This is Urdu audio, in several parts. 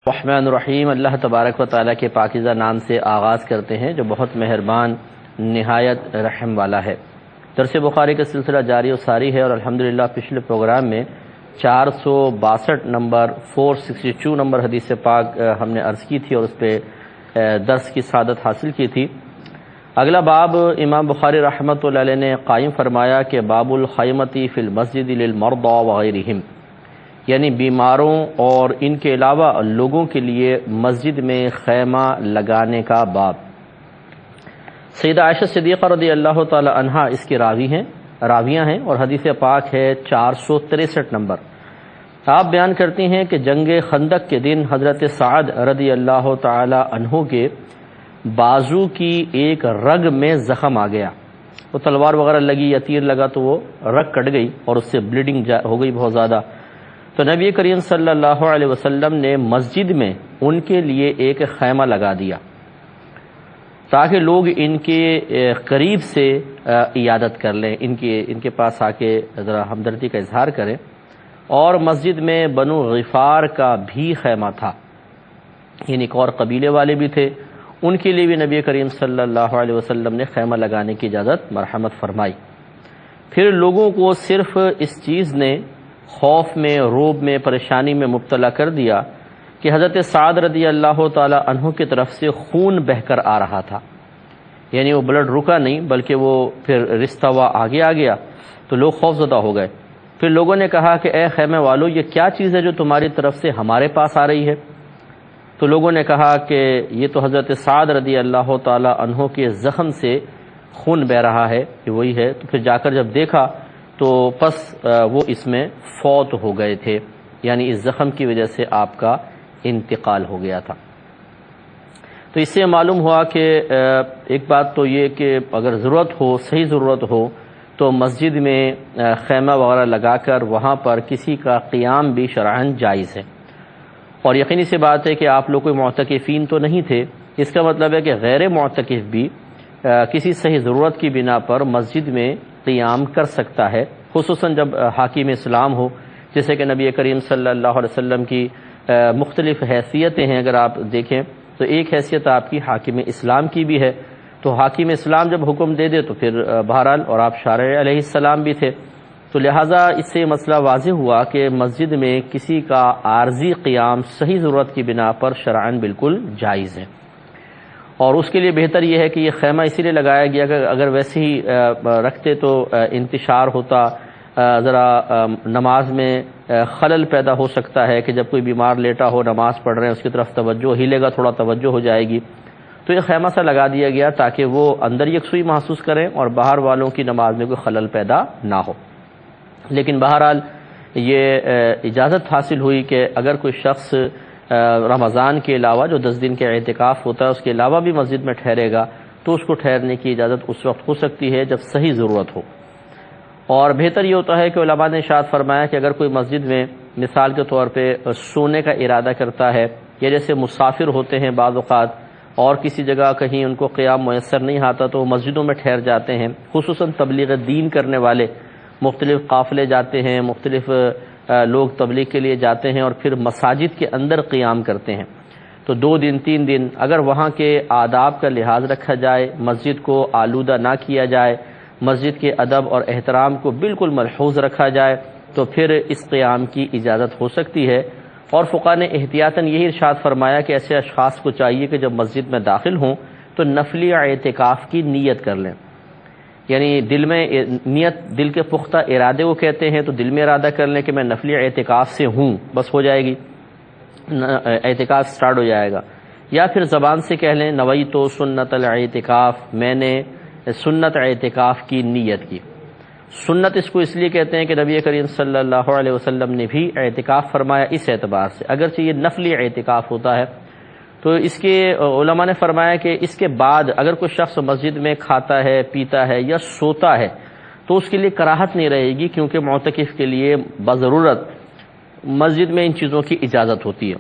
الرحمن الرحیم۔ اللہ تبارک و تعالیٰ کے پاکیزہ نام سے آغاز کرتے ہیں جو بہت مہربان نہایت رحم والا ہے۔ درس بخاری کا سلسلہ جاری و ساری ہے اور الحمدللہ پچھلے پروگرام میں 462 نمبر 462 نمبر حدیث پاک ہم نے عرض کی تھی اور اس پہ درس کی سعادت حاصل کی تھی۔ اگلا باب امام بخاری رحمۃ اللہ علیہ نے قائم فرمایا کہ باب الخیمتی فی المسجد للمرضى وغیرہم، یعنی بیماروں اور ان کے علاوہ لوگوں کے لیے مسجد میں خیمہ لگانے کا باب۔ سیدہ عائشہ صدیقہ رضی اللہ تعالی عنہا اس کی راویہ ہیں اور حدیث پاک ہے 463 نمبر۔ آپ بیان کرتی ہیں کہ جنگ خندق کے دن حضرت سعد رضی اللہ تعالی عنہ کے بازو کی ایک رگ میں زخم آ گیا، وہ تلوار وغیرہ لگی یا تیر لگا تو وہ رگ کٹ گئی اور اس سے بلیڈنگ ہو گئی بہت زیادہ۔ تو نبی کریم صلی اللہ علیہ وسلم نے مسجد میں ان کے لیے ایک خیمہ لگا دیا تاکہ لوگ ان کے قریب سے عیادت کر لیں، ان کے پاس آ کے ذرا ہمدردی کا اظہار کریں۔ اور مسجد میں بنو غفار کا بھی خیمہ تھا، یعنی ایک اور قبیلے والے بھی تھے، ان کے لیے بھی نبی کریم صلی اللہ علیہ وسلم نے خیمہ لگانے کی اجازت مرحمت فرمائی۔ پھر لوگوں کو صرف اس چیز نے خوف میں، روب میں، پریشانی میں مبتلا کر دیا کہ حضرت سعد رضی اللہ تعالی عنہ کی طرف سے خون بہہ کر آ رہا تھا، یعنی وہ بلڈ رکا نہیں بلکہ وہ پھر رشتہ ہوا آگے آ گیا، تو لوگ خوف زدہ ہو گئے۔ پھر لوگوں نے کہا کہ اے خیمے والو، یہ کیا چیز ہے جو تمہاری طرف سے ہمارے پاس آ رہی ہے؟ تو لوگوں نے کہا کہ یہ تو حضرت سعد رضی اللہ تعالی عنہ کے زخم سے خون بہہ رہا ہے، یہ وہی ہے۔ تو پھر جا کر جب دیکھا تو پس وہ اس میں فوت ہو گئے تھے، یعنی اس زخم کی وجہ سے آپ کا انتقال ہو گیا تھا۔ تو اس سے معلوم ہوا کہ ایک بات تو یہ کہ اگر ضرورت ہو، صحیح ضرورت ہو، تو مسجد میں خیمہ وغیرہ لگا کر وہاں پر کسی کا قیام بھی شرعاً جائز ہے۔ اور یقینی سی بات ہے کہ آپ لوگ کوئی معتکفین تو نہیں تھے، اس کا مطلب ہے کہ غیر معتکف بھی کسی صحیح ضرورت کی بنا پر مسجد میں قیام کر سکتا ہے، خصوصاً جب حاکم اسلام ہو، جیسے کہ نبی کریم صلی اللہ علیہ وسلم کی مختلف حیثیتیں ہیں۔ اگر آپ دیکھیں تو ایک حیثیت آپ کی حاکم اسلام کی بھی ہے، تو حاکم اسلام جب حکم دے دے تو پھر بہرحال، اور آپ شارع علیہ السلام بھی تھے، تو لہٰذا اس سے مسئلہ واضح ہوا کہ مسجد میں کسی کا عارضی قیام صحیح ضرورت کی بنا پر شرعاً بالکل جائز ہے۔ اور اس کے لیے بہتر یہ ہے کہ یہ خیمہ اسی لیے لگایا گیا کہ اگر ویسے ہی رکھتے تو انتشار ہوتا، ذرا نماز میں خلل پیدا ہو سکتا ہے کہ جب کوئی بیمار لیٹا ہو، نماز پڑھ رہے ہیں، اس کی طرف توجہ ہلے گا، تھوڑا توجہ ہو جائے گی، تو یہ خیمہ سا لگا دیا گیا تاکہ وہ اندر یکسوئی محسوس کریں اور باہر والوں کی نماز میں کوئی خلل پیدا نہ ہو۔ لیکن بہرحال یہ اجازت حاصل ہوئی کہ اگر کوئی شخص رمضان کے علاوہ جو 10 دن کے اعتکاف ہوتا ہے اس کے علاوہ بھی مسجد میں ٹھہرے گا تو اس کو ٹھہرنے کی اجازت اس وقت ہو سکتی ہے جب صحیح ضرورت ہو۔ اور بہتر یہ ہوتا ہے کہ علماء نے ارشاد فرمایا کہ اگر کوئی مسجد میں مثال کے طور پہ سونے کا ارادہ کرتا ہے، یا جیسے مسافر ہوتے ہیں بعض اوقات اور کسی جگہ کہیں ان کو قیام میسر نہیں آتا تو وہ مسجدوں میں ٹھہر جاتے ہیں، خصوصاً تبلیغ دین کرنے والے مختلف قافلے جاتے ہیں، مختلف لوگ تبلیغ کے لیے جاتے ہیں اور پھر مساجد کے اندر قیام کرتے ہیں، تو 2 دن 3 دن اگر وہاں کے آداب کا لحاظ رکھا جائے، مسجد کو آلودہ نہ کیا جائے، مسجد کے ادب اور احترام کو بالکل ملحوظ رکھا جائے تو پھر اس قیام کی اجازت ہو سکتی ہے۔ اور فقہاء نے احتیاطاً یہی ارشاد فرمایا کہ ایسے اشخاص کو چاہیے کہ جب مسجد میں داخل ہوں تو نفلی اعتکاف کی نیت کر لیں، یعنی دل میں نیت، دل کے پختہ ارادے وہ کہتے ہیں، تو دل میں ارادہ کر لیں کہ میں نفلی اعتکاف سے ہوں، بس ہو جائے گی، اعتکاف سٹارٹ ہو جائے گا۔ یا پھر زبان سے کہہ لیں نویت سنت الاعتکاف، میں نے سنت اعتکاف کی نیت کی۔ سنت اس کو اس لیے کہتے ہیں کہ نبی کریم صلی اللہ علیہ وسلم نے بھی اعتکاف فرمایا اس اعتبار سے، اگرچہ یہ نفلی اعتکاف ہوتا ہے۔ تو اس کے علماء نے فرمایا کہ اس کے بعد اگر کوئی شخص مسجد میں کھاتا ہے، پیتا ہے یا سوتا ہے تو اس کے لیے کراہت نہیں رہے گی، کیونکہ معتکف کے لیے بضرورت مسجد میں ان چیزوں کی اجازت ہوتی ہے۔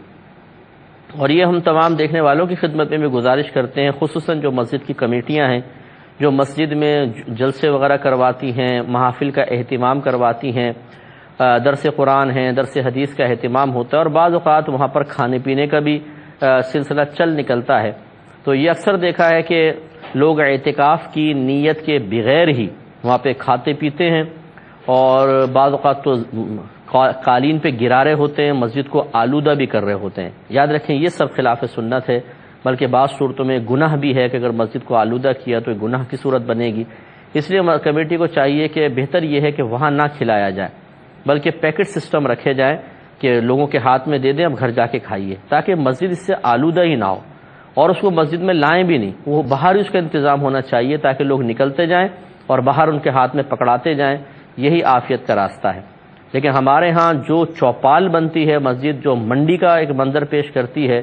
اور یہ ہم تمام دیکھنے والوں کی خدمت میں بھی گزارش کرتے ہیں، خصوصاً جو مسجد کی کمیٹیاں ہیں، جو مسجد میں جلسے وغیرہ کرواتی ہیں، محافل کا اہتمام کرواتی ہیں، درس قرآن ہیں، درس حدیث کا اہتمام ہوتا ہے، اور بعض اوقات وہاں پر کھانے پینے کا بھی سلسلہ چل نکلتا ہے۔ تو یہ اکثر دیکھا ہے کہ لوگ اعتکاف کی نیت کے بغیر ہی وہاں پہ کھاتے پیتے ہیں، اور بعض اوقات تو قالین پہ گرا رہے ہوتے ہیں، مسجد کو آلودہ بھی کر رہے ہوتے ہیں۔ یاد رکھیں یہ سب خلاف سنت ہے، بلکہ بعض صورتوں میں گناہ بھی ہے کہ اگر مسجد کو آلودہ کیا تو گناہ کی صورت بنے گی۔ اس لیے کمیٹی کو چاہیے کہ بہتر یہ ہے کہ وہاں نہ کھلایا جائے، بلکہ پیکٹ سسٹم رکھے جائیں کہ لوگوں کے ہاتھ میں دے دیں، اب گھر جا کے کھائیے، تاکہ مسجد اس سے آلودہ ہی نہ ہو، اور اس کو مسجد میں لائیں بھی نہیں، وہ باہر ہی اس کا انتظام ہونا چاہیے تاکہ لوگ نکلتے جائیں اور باہر ان کے ہاتھ میں پکڑاتے جائیں، یہی عافیت کا راستہ ہے۔ لیکن ہمارے ہاں جو چوپال بنتی ہے مسجد، جو منڈی کا ایک منظر پیش کرتی ہے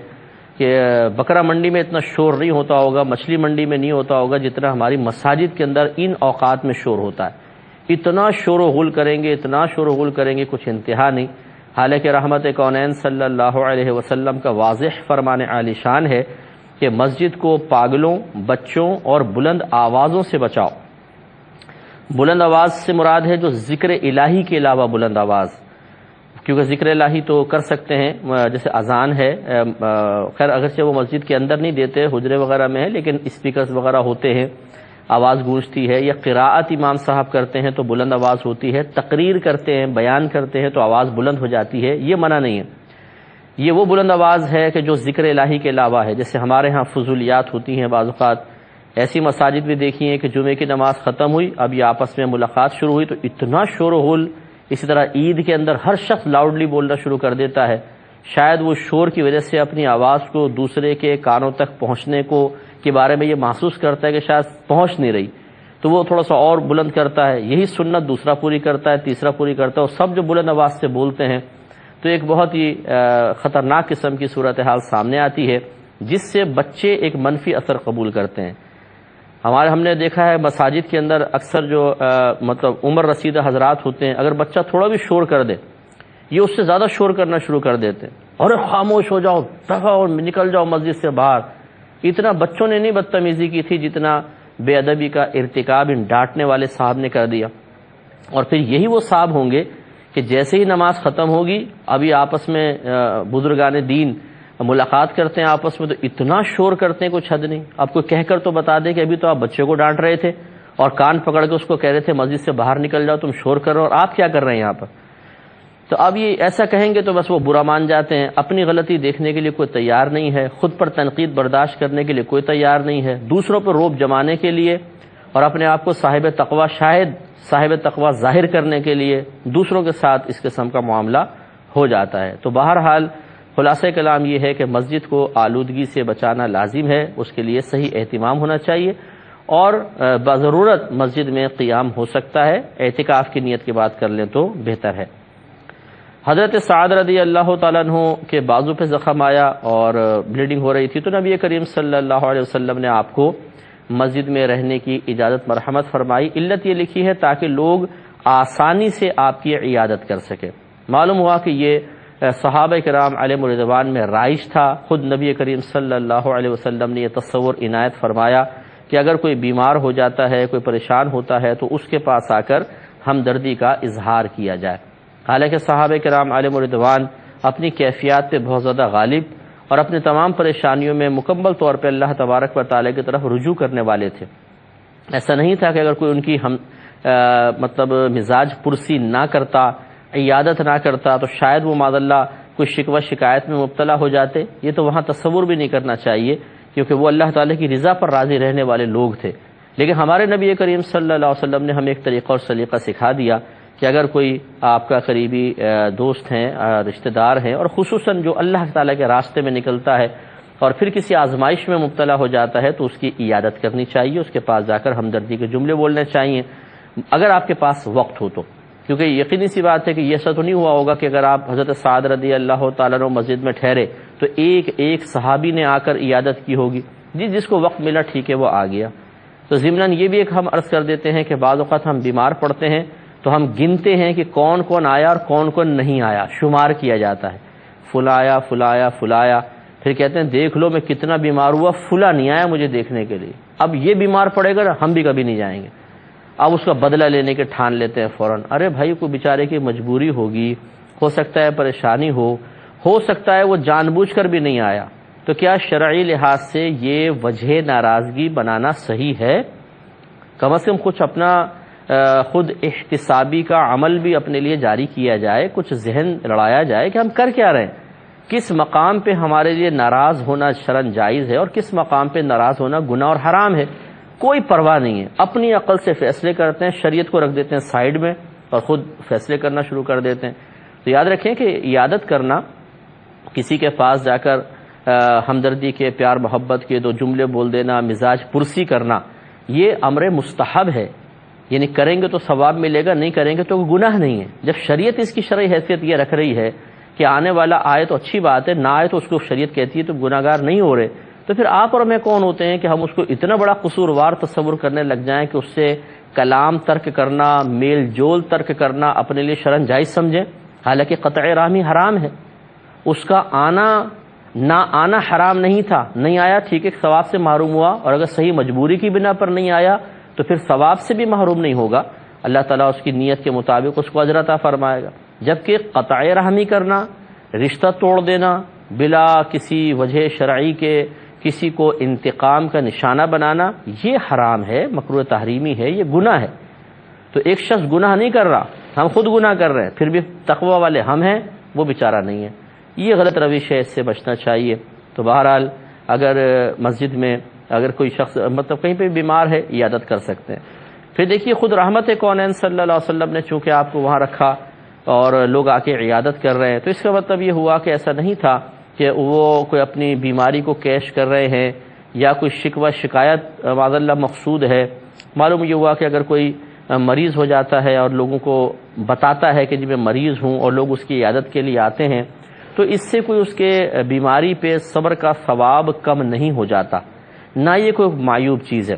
کہ بکرا منڈی میں اتنا شور نہیں ہوتا ہوگا، مچھلی منڈی میں نہیں ہوتا ہوگا جتنا ہماری مساجد کے اندر ان اوقات میں شور ہوتا ہے۔ اتنا شور و غل کریں گے، اتنا شور و غل کریں گے، کچھ انتہا نہیں۔ حالانکہ رحمت کونین صلی اللہ علیہ وسلم کا واضح فرمان عالی شان ہے کہ مسجد کو پاگلوں، بچوں اور بلند آوازوں سے بچاؤ۔ بلند آواز سے مراد ہے جو ذکر الہی کے علاوہ بلند آواز، کیونکہ ذکر الہی تو کر سکتے ہیں، جیسے اذان ہے، خیر اگرچہ وہ مسجد کے اندر نہیں دیتے، حجرے وغیرہ میں ہے، لیکن اسپیکرز وغیرہ ہوتے ہیں، آواز گونجتی ہے، یا قراءت امام صاحب کرتے ہیں تو بلند آواز ہوتی ہے، تقریر کرتے ہیں، بیان کرتے ہیں تو آواز بلند ہو جاتی ہے، یہ منع نہیں ہے۔ یہ وہ بلند آواز ہے کہ جو ذکر الہی کے علاوہ ہے، جیسے ہمارے ہاں فضولیات ہوتی ہیں، بعض اوقات ایسی مساجد بھی دیکھی ہیں کہ جمعے کی نماز ختم ہوئی، اب یہ آپس میں ملاقات شروع ہوئی تو اتنا شور و غل، اسی طرح عید کے اندر ہر شخص لاؤڈلی بولنا شروع کر دیتا ہے، شاید وہ شور کی وجہ سے اپنی آواز کو دوسرے کے کانوں تک پہنچنے کو کے بارے میں یہ محسوس کرتا ہے کہ شاید پہنچ نہیں رہی، تو وہ تھوڑا سا اور بلند کرتا ہے، یہی سنت دوسرا پوری کرتا ہے، تیسرا پوری کرتا ہے، اور سب جو بلند آواز سے بولتے ہیں تو ایک بہت ہی خطرناک قسم کی صورتحال سامنے آتی ہے، جس سے بچے ایک منفی اثر قبول کرتے ہیں۔ ہم نے دیکھا ہے مساجد کے اندر اکثر جو مطلب عمر رسیدہ حضرات ہوتے ہیں، اگر بچہ تھوڑا بھی شور کر دے، یہ اس سے زیادہ شور کرنا شروع کر دیتے ہیں، اور خاموش ہو جاؤ، دفعہ اور نکل جاؤ مسجد سے باہر۔ اتنا بچوں نے نہیں بدتمیزی کی تھی جتنا بے ادبی کا ارتکاب ان ڈانٹنے والے صاحب نے کر دیا۔ اور پھر یہی وہ صاحب ہوں گے کہ جیسے ہی نماز ختم ہوگی، ابھی آپس میں بزرگان دین ملاقات کرتے ہیں آپس میں تو اتنا شور کرتے ہیں کچھ حد نہیں۔ آپ کو کہہ کر تو بتا دیں کہ ابھی تو آپ بچے کو ڈانٹ رہے تھے اور کان پکڑ کے اس کو کہہ رہے تھے مسجد سے باہر نکل جاؤ، تم شور کر رہے ہو، اور آپ کیا کر رہے ہیں یہاں پر؟ تو اب یہ ایسا کہیں گے تو بس وہ برا مان جاتے ہیں، اپنی غلطی دیکھنے کے لیے کوئی تیار نہیں ہے، خود پر تنقید برداشت کرنے کے لیے کوئی تیار نہیں ہے، دوسروں پر روب جمانے کے لیے اور اپنے آپ کو صاحب تقوی، شاید صاحب تقوی ظاہر کرنے کے لیے دوسروں کے ساتھ اس قسم کا معاملہ ہو جاتا ہے۔ تو بہرحال خلاصہ کلام یہ ہے کہ مسجد کو آلودگی سے بچانا لازم ہے، اس کے لیے صحیح اہتمام ہونا چاہیے، اور بضرورت مسجد میں قیام ہو سکتا ہے، اعتکاف کی نیت کی بات کر لیں تو بہتر ہے۔ حضرت سعد رضی اللہ تعالیٰ عنہ کے بازو پہ زخم آیا اور بلیڈنگ ہو رہی تھی، تو نبی کریم صلی اللہ علیہ وسلم نے آپ کو مسجد میں رہنے کی اجازت مرحمت فرمائی۔ علت یہ لکھی ہے تاکہ لوگ آسانی سے آپ کی عیادت کر سکے۔ معلوم ہوا کہ یہ صحابہ کرام علیہم رضوان میں رائج تھا، خود نبی کریم صلی اللہ علیہ وسلم نے یہ تصور عنایت فرمایا کہ اگر کوئی بیمار ہو جاتا ہے، کوئی پریشان ہوتا ہے تو اس کے پاس آ کر ہمدردی کا اظہار کیا جائے۔ حالانکہ صحابہ کرام علیہم رضوان اپنی کیفیات پہ بہت زیادہ غالب اور اپنے تمام پریشانیوں میں مکمل طور پہ اللہ تبارک و تعالیٰ کی طرف رجوع کرنے والے تھے۔ ایسا نہیں تھا کہ اگر کوئی ان کی مطلب مزاج پرسی نہ کرتا، عیادت نہ کرتا تو شاید وہ معاذ اللہ کوئی شکوہ شکایت میں مبتلا ہو جاتے، یہ تو وہاں تصور بھی نہیں کرنا چاہیے، کیونکہ وہ اللہ تعالیٰ کی رضا پر راضی رہنے والے لوگ تھے۔ لیکن ہمارے نبی کریم صلی اللہ علیہ وسلم نے ہمیں ایک طریقہ اور سلیقہ سکھا دیا کہ اگر کوئی آپ کا قریبی دوست ہیں، رشتہ دار ہیں، اور خصوصاً جو اللہ تعالیٰ کے راستے میں نکلتا ہے اور پھر کسی آزمائش میں مبتلا ہو جاتا ہے، تو اس کی عیادت کرنی چاہیے، اس کے پاس جا کر ہمدردی کے جملے بولنے چاہیے اگر آپ کے پاس وقت ہو تو، کیونکہ یقینی سی بات ہے کہ یہ ایسا تو نہیں ہوا ہوگا کہ اگر آپ حضرت سعد رضی اللہ تعالیٰ عنہ مسجد میں ٹھہرے تو ایک صحابی نے آ کر عیادت کی ہوگی، جس کو وقت ملا ٹھیک ہے وہ آ گیا۔ تو ضمناً یہ بھی ایک ہم عرض کر دیتے ہیں کہ بعض اوقات ہم بیمار پڑتے ہیں تو ہم گنتے ہیں کہ کون کون آیا اور کون کون نہیں آیا، شمار کیا جاتا ہے، فلایا فلایا فلایا، پھر کہتے ہیں دیکھ لو میں کتنا بیمار ہوا، فلا نہیں آیا مجھے دیکھنے کے لیے، اب یہ بیمار پڑے گا ہم بھی کبھی نہیں جائیں گے۔ اب اس کا بدلہ لینے کے ٹھان لیتے ہیں فوراً. ارے بھائی کوئی بیچارے کی مجبوری ہوگی، ہو سکتا ہے پریشانی ہو سکتا ہے وہ جان بوجھ کر بھی نہیں آیا، تو کیا شرعی لحاظ سے یہ وجہ ناراضگی بنانا صحیح ہے؟ کم از کم کچھ اپنا خود احتسابی کا عمل بھی اپنے لیے جاری کیا جائے، کچھ ذہن لڑایا جائے کہ ہم کر کیا رہے ہیں، کس مقام پہ ہمارے لیے ناراض ہونا شرعاً جائز ہے اور کس مقام پہ ناراض ہونا گناہ اور حرام ہے. کوئی پرواہ نہیں ہے، اپنی عقل سے فیصلے کرتے ہیں، شریعت کو رکھ دیتے ہیں سائیڈ میں اور خود فیصلے کرنا شروع کر دیتے ہیں. تو یاد رکھیں کہ عیادت کرنا، کسی کے پاس جا کر ہمدردی کے، پیار محبت کے دو جملے بول دینا، مزاج پرسی کرنا، یہ امر مستحب ہے. یعنی کریں گے تو ثواب ملے گا، نہیں کریں گے تو گناہ نہیں ہے. جب شریعت اس کی شرعی حیثیت یہ رکھ رہی ہے کہ آنے والا آئے تو اچھی بات ہے، نہ آئے تو اس کو شریعت کہتی ہے تو گناہ گار نہیں ہو رہے، تو پھر آپ اور میں کون ہوتے ہیں کہ ہم اس کو اتنا بڑا قصوروار تصور کرنے لگ جائیں کہ اس سے کلام ترک کرنا، میل جول ترک کرنا اپنے لیے شرعاً جائز سمجھیں، حالانکہ قطع رحمی حرام ہے. اس کا آنا نہ آنا حرام نہیں تھا، نہیں آیا ٹھیک ہے، ثواب سے محروم ہوا، اور اگر صحیح مجبوری کی بنا پر نہیں آیا تو پھر ثواب سے بھی محروم نہیں ہوگا، اللہ تعالیٰ اس کی نیت کے مطابق اس کو اجر عطا فرمائے گا. جبکہ قطع رحمی کرنا، رشتہ توڑ دینا بلا کسی وجہ شرعی کے، کسی کو انتقام کا نشانہ بنانا، یہ حرام ہے، مکروہ تحریمی ہے، یہ گناہ ہے. تو ایک شخص گناہ نہیں کر رہا، ہم خود گناہ کر رہے ہیں، پھر بھی تقوی والے ہم ہیں، وہ بیچارہ نہیں ہے. یہ غلط روش ہے، اس سے بچنا چاہیے. تو بہرحال اگر مسجد میں اگر کوئی شخص مطلب کہیں پہ بیمار ہے، عیادت کر سکتے ہیں. پھر دیکھیے خود رحمت کونین صلی اللہ علیہ وسلم نے چونکہ آپ کو وہاں رکھا اور لوگ آ کے عیادت کر رہے ہیں، تو اس کا مطلب یہ ہوا کہ ایسا نہیں تھا کہ وہ کوئی اپنی بیماری کو کیش کر رہے ہیں یا کوئی شکوہ شکایت معاذ اللہ مقصود ہے. معلوم یہ ہوا کہ اگر کوئی مریض ہو جاتا ہے اور لوگوں کو بتاتا ہے کہ جی میں مریض ہوں اور لوگ اس کی عیادت کے لیے آتے ہیں، تو اس سے کوئی اس کے بیماری پہ صبر کا ثواب کم نہیں ہو جاتا، نہ یہ کوئی معیوب چیز ہے.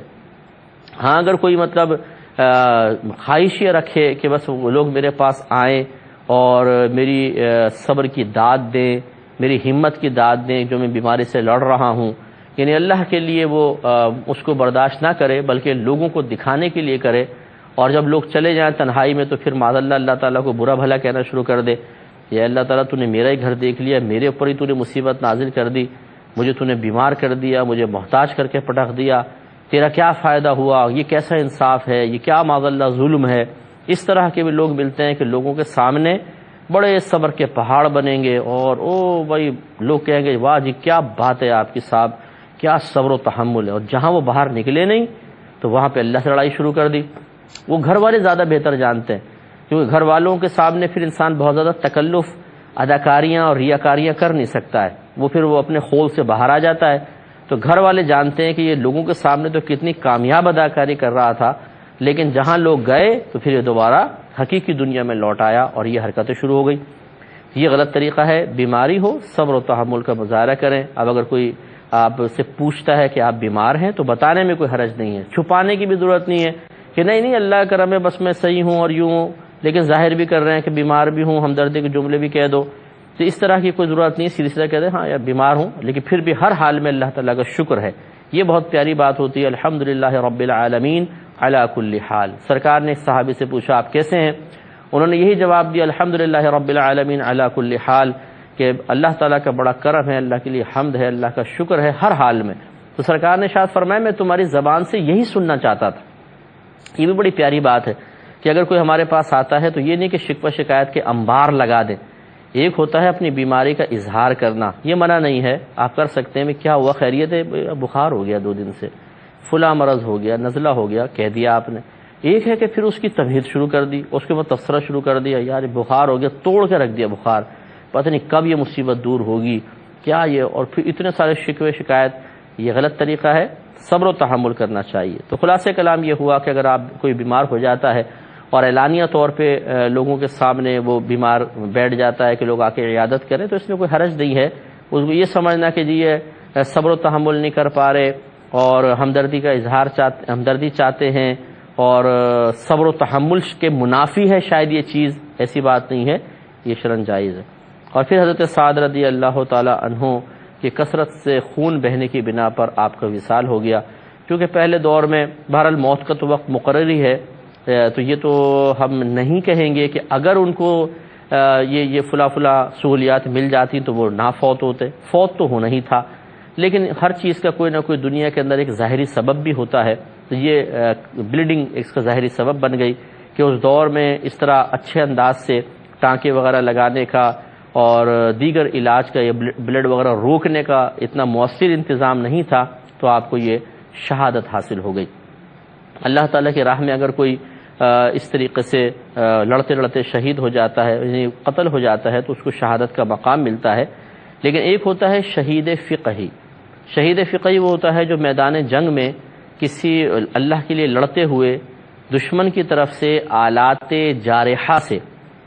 ہاں اگر کوئی مطلب خواہش یہ رکھے کہ بس وہ لوگ میرے پاس آئیں اور میری صبر کی داد دیں، میری ہمت کی داد دیں جو میں بیماری سے لڑ رہا ہوں، یعنی اللہ کے لیے وہ اس کو برداشت نہ کرے بلکہ لوگوں کو دکھانے کے لیے کرے، اور جب لوگ چلے جائیں تنہائی میں تو پھر معاذ اللہ اللہ تعالیٰ کو برا بھلا کہنا شروع کر دے، یا اللہ تعالیٰ تو نے میرا ہی گھر دیکھ لیا، میرے اوپر ہی تو نے مصیبت نازل کر دی، مجھے تو نے بیمار کر دیا، مجھے محتاج کر کے پٹخ دیا، تیرا کیا فائدہ ہوا، یہ کیسا انصاف ہے، یہ کیا معاذ اللہ ظلم ہے. اس طرح کے بھی لوگ ملتے ہیں کہ لوگوں کے سامنے بڑے صبر کے پہاڑ بنیں گے، اور او بھائی لوگ کہیں گے واہ جی کیا بات ہے آپ کی صاحب، کیا صبر و تحمل ہے، اور جہاں وہ باہر نکلے نہیں تو وہاں پہ اللہ سے لڑائی شروع کر دی. وہ گھر والے زیادہ بہتر جانتے ہیں، کیونکہ گھر والوں کے سامنے پھر انسان بہت زیادہ تکلف، اداکاریاں اور ریاکاریاں کر نہیں سکتا ہے، وہ پھر وہ اپنے خول سے باہر آ جاتا ہے. تو گھر والے جانتے ہیں کہ یہ لوگوں کے سامنے تو کتنی کامیاب اداکاری کر رہا تھا، لیکن جہاں لوگ گئے تو پھر یہ دوبارہ حقیقی دنیا میں لوٹ آیا اور یہ حرکتیں شروع ہو گئی. یہ غلط طریقہ ہے. بیماری ہو صبر و تحمل کا مظاہرہ کریں. اب اگر کوئی آپ سے پوچھتا ہے کہ آپ بیمار ہیں تو بتانے میں کوئی حرج نہیں ہے، چھپانے کی بھی ضرورت نہیں ہے کہ نہیں اللہ کرم ہے بس میں صحیح ہوں اور یوں ہوں، لیکن ظاہر بھی کر رہے ہیں کہ بیمار بھی ہوں، ہمدردی کے جملے بھی کہہ دو. تو اس طرح کی کوئی ضرورت نہیں، سیدھی سیدھا کہہ دیں ہاں یار بیمار ہوں، لیکن پھر بھی ہر حال میں اللہ تعالیٰ کا شکر ہے. یہ بہت پیاری بات ہوتی ہے، الحمدللہ رب العالمین علی کل حال. سرکار نے صحابی سے پوچھا آپ کیسے ہیں، انہوں نے یہی جواب دیا الحمدللہ رب العالمین علی کل حال، کہ اللہ تعالیٰ کا بڑا کرم ہے، اللہ کے لیے حمد ہے، اللہ کا شکر ہے ہر حال میں. تو سرکار نے ارشاد فرمایا میں تمہاری زبان سے یہی سننا چاہتا تھا. یہ بھی بڑی پیاری بات ہے کہ اگر کوئی ہمارے پاس آتا ہے تو یہ نہیں کہ شکوہ شکایت کے انبار لگا دیں. ایک ہوتا ہے اپنی بیماری کا اظہار کرنا، یہ منع نہیں ہے، آپ کر سکتے ہیں میں کیا ہوا خیریت ہے، بخار ہو گیا 2 دن سے، فلاں مرض ہو گیا، نزلہ ہو گیا، کہہ دیا آپ نے. ایک ہے کہ پھر اس کی تمہید شروع کر دی، اس کے بعد تبصرہ شروع کر دیا، یار بخار ہو گیا، توڑ کے رکھ دیا بخار، پتہ نہیں کب یہ مصیبت دور ہوگی کیا یہ، اور پھر اتنے سارے شکوے شکایت. یہ غلط طریقہ ہے، صبر و تحمل کرنا چاہیے. تو خلاصہ کلام یہ ہوا کہ اگر آپ کوئی بیمار ہو جاتا ہے اور اعلانیہ طور پہ لوگوں کے سامنے وہ بیمار بیٹھ جاتا ہے کہ لوگ آ کے عیادت کریں، تو اس میں کوئی حرج نہیں ہے. اس کو یہ سمجھنا کہ جی یہ صبر و تحمل نہیں کر پا رہے اور ہمدردی کا اظہار ہمدردی چاہتے ہیں اور صبر و تحمل کے منافی ہے شاید یہ چیز، ایسی بات نہیں ہے، یہ شرعاً جائز ہے. اور پھر حضرت سعد رضی اللہ تعالی عنہ کی کثرت سے خون بہنے کی بنا پر آپ کا وصال ہو گیا. کیونکہ پہلے دور میں بہرحال موت کا تو وقت مقرر ہی ہے، تو یہ تو ہم نہیں کہیں گے کہ اگر ان کو یہ فلاں سہولیات مل جاتی تو وہ نہ فوت ہوتے، فوت تو ہونا ہی تھا، لیکن ہر چیز کا کوئی نہ کوئی دنیا کے اندر ایک ظاہری سبب بھی ہوتا ہے۔ تو یہ بلیڈنگ اس کا ظاہری سبب بن گئی کہ اس دور میں اس طرح اچھے انداز سے ٹانکے وغیرہ لگانے کا اور دیگر علاج کا، یہ بلڈ وغیرہ روکنے کا اتنا مؤثر انتظام نہیں تھا، تو آپ کو یہ شہادت حاصل ہو گئی۔ اللہ تعالیٰ کی راہ میں اگر کوئی اس طریقے سے لڑتے لڑتے شہید ہو جاتا ہے، یعنی قتل ہو جاتا ہے، تو اس کو شہادت کا مقام ملتا ہے۔ لیکن ایک ہوتا ہے شہید فقہی۔ شہید فقہی وہ ہوتا ہے جو میدان جنگ میں کسی اللہ کے لیے لڑتے ہوئے دشمن کی طرف سے آلات جارحہ سے،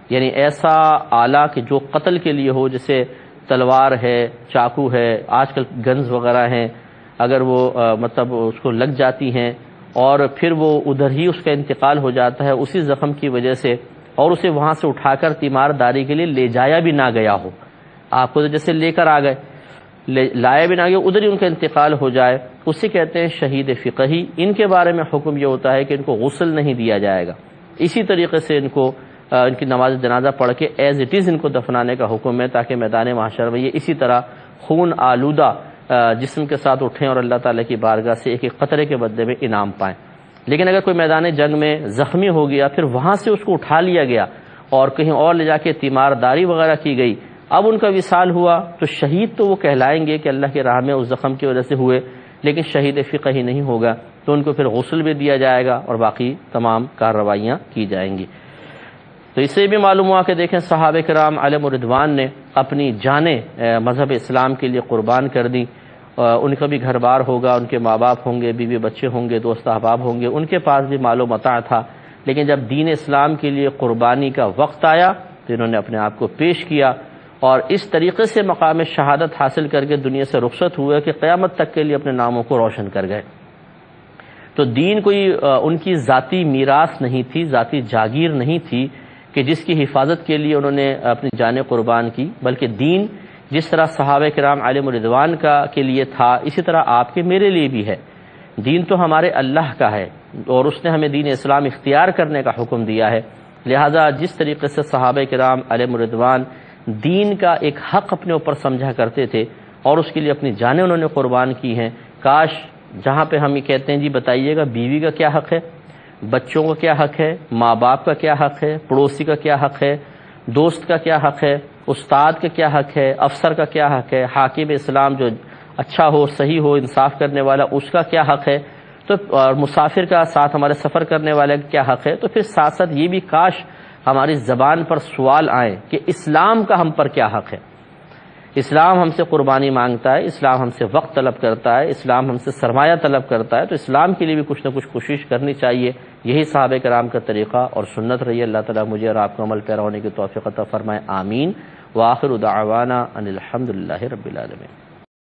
یعنی ایسا آلہ کہ جو قتل کے لیے ہو، جیسے تلوار ہے، چاقو ہے، آج کل گنز وغیرہ ہیں، اگر وہ مطلب اس کو لگ جاتی ہیں اور پھر وہ ادھر ہی اس کا انتقال ہو جاتا ہے اسی زخم کی وجہ سے، اور اسے وہاں سے اٹھا کر تیمار داری کے لیے لے جایا بھی نہ گیا ہو، آپ کو جیسے لے کر آ گئے، لایا بھی نہ گیا، ادھر ہی ان کا انتقال ہو جائے، اسے کہتے ہیں شہید فقہی۔ ان کے بارے میں حکم یہ ہوتا ہے کہ ان کو غسل نہیں دیا جائے گا، اسی طریقے سے ان کو ان کی نماز جنازہ پڑھ کے ایز اٹ از ان کو دفنانے کا حکم ہے، تاکہ میدان محشر میں یہ اسی طرح خون آلودہ جسم کے ساتھ اٹھیں اور اللہ تعالیٰ کی بارگاہ سے ایک ایک قطرے کے بدلے میں انعام پائیں۔ لیکن اگر کوئی میدان جنگ میں زخمی ہو گیا، پھر وہاں سے اس کو اٹھا لیا گیا اور کہیں اور لے جا کے تیمار داری وغیرہ کی گئی، اب ان کا وصال ہوا، تو شہید تو وہ کہلائیں گے کہ اللہ کی راہ میں اس زخم کی وجہ سے ہوئے، لیکن شہید فقہی نہیں ہوگا، تو ان کو پھر غسل بھی دیا جائے گا اور باقی تمام کارروائیاں کی جائیں گی۔ تو اس سے بھی معلوم ہوا کہ دیکھیں صحابہ کرام علیہم الرضوان نے اپنی جانیں مذہب اسلام کے لیے قربان کر دیں۔ ان کا بھی گھر بار ہوگا، ان کے ماں باپ ہوں گے، بیوی بچے ہوں گے، دوست احباب ہوں گے، ان کے پاس بھی مال و متاع تھا، لیکن جب دین اسلام کے لیے قربانی کا وقت آیا تو انہوں نے اپنے آپ کو پیش کیا اور اس طریقے سے مقام شہادت حاصل کر کے دنیا سے رخصت ہوئے کہ قیامت تک کے لیے اپنے ناموں کو روشن کر گئے۔ تو دین کوئی ان کی ذاتی میراث نہیں تھی، ذاتی جاگیر نہیں تھی کہ جس کی حفاظت کے لیے انہوں نے اپنی جانیں قربان کی، بلکہ دین جس طرح صحابہ کرام علیہم الرضوان کے لیے تھا، اسی طرح آپ کے میرے لیے بھی ہے۔ دین تو ہمارے اللہ کا ہے اور اس نے ہمیں دین اسلام اختیار کرنے کا حکم دیا ہے، لہذا جس طریقے سے صحابہ کرام علیہم الرضوان دین کا ایک حق اپنے اوپر سمجھا کرتے تھے اور اس کے لیے اپنی جانیں انہوں نے قربان کی ہیں، کاش جہاں پہ ہم یہ کہتے ہیں جی بتائیے گا بیوی کا کیا حق ہے، بچوں کا کیا حق ہے، ماں باپ کا کیا حق ہے، پڑوسی کا کیا حق ہے، دوست کا کیا حق ہے، استاد کا کیا حق ہے، افسر کا کیا حق ہے، حاکم اسلام جو اچھا ہو، صحیح ہو، انصاف کرنے والا اس کا کیا حق ہے، تو اور مسافر کا ساتھ ہمارے سفر کرنے والے کا کیا حق ہے، تو پھر ساتھ ساتھ یہ بھی کاش ہماری زبان پر سوال آئیں کہ اسلام کا ہم پر کیا حق ہے۔ اسلام ہم سے قربانی مانگتا ہے، اسلام ہم سے وقت طلب کرتا ہے، اسلام ہم سے سرمایہ طلب کرتا ہے، تو اسلام کے لیے بھی کچھ نہ کچھ کوشش کرنی چاہیے۔ یہی صحابہ کرام کا طریقہ اور سنت رہی ہے۔ اللہ تعالیٰ مجھے اور آپ کو عمل پیرا ہونے کی توفیق عطا فرمائے، آمین۔ وآخر دعوانا ان الحمد للہ رب العالمین۔